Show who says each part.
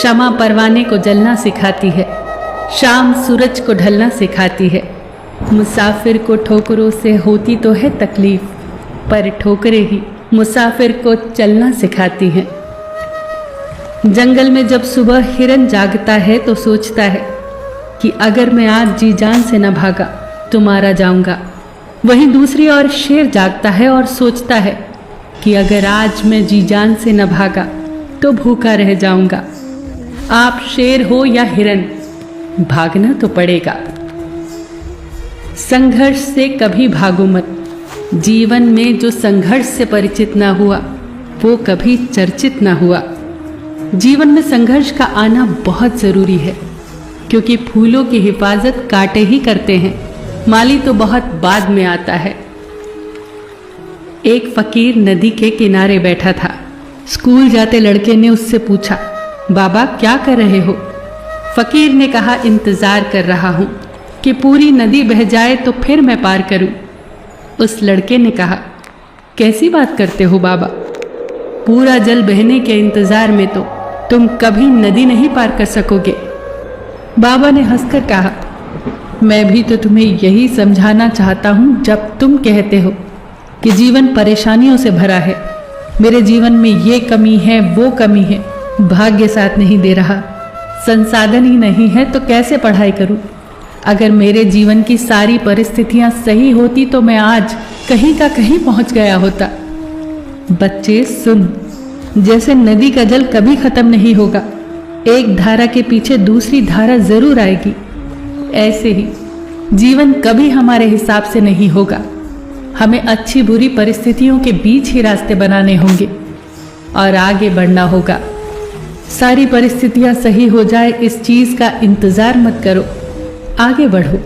Speaker 1: क्षमा परवाने को जलना सिखाती है, शाम सूरज को ढलना सिखाती है। मुसाफिर को ठोकरों से होती तो है तकलीफ, पर ठोकरें ही मुसाफिर को चलना सिखाती हैं। जंगल में जब सुबह हिरन जागता है तो सोचता है कि अगर मैं आज जी जान से न भागा तो मारा जाऊंगा। वहीं दूसरी ओर शेर जागता है और सोचता है कि अगर आज मैं जी जान से न भागा तो भूखा रह जाऊंगा। आप शेर हो या हिरन, भागना तो पड़ेगा। संघर्ष से कभी भागो मत। जीवन में जो संघर्ष से परिचित ना हुआ वो कभी चर्चित ना हुआ। जीवन में संघर्ष का आना बहुत जरूरी है, क्योंकि फूलों की हिफाजत कांटे ही करते हैं, माली तो बहुत बाद में आता है। एक फकीर नदी के किनारे बैठा था। स्कूल जाते लड़के ने उससे पूछा, बाबा क्या कर रहे हो? फकीर ने कहा, इंतजार कर रहा हूं कि पूरी नदी बह जाए तो फिर मैं पार करूं। उस लड़के ने कहा, कैसी बात करते हो बाबा? पूरा जल बहने के इंतजार में तो तुम कभी नदी नहीं पार कर सकोगे। बाबा ने हंसकर कहा, मैं भी तो तुम्हें यही समझाना चाहता हूं जब तुम कहते हो कि जीवन परेशानियों से भरा है। मेरे जीवन में ये कमी है, वो कमी है, भाग्य साथ नहीं दे रहा, संसाधन ही नहीं है तो कैसे पढ़ाई करूं? अगर मेरे जीवन की सारी परिस्थितियां सही होती तो मैं आज कहीं का कहीं पहुंच गया होता। बच्चे सुन, जैसे नदी का जल कभी खत्म नहीं होगा, एक धारा के पीछे दूसरी धारा जरूर आएगी, ऐसे ही जीवन कभी हमारे हिसाब से नहीं होगा। हमें अच्छी बुरी परिस्थितियों के बीच ही रास्ते बनाने होंगे और आगे बढ़ना होगा। सारी परिस्थितियां सही हो जाए इस चीज का इंतजार मत करो, आगे बढ़ो।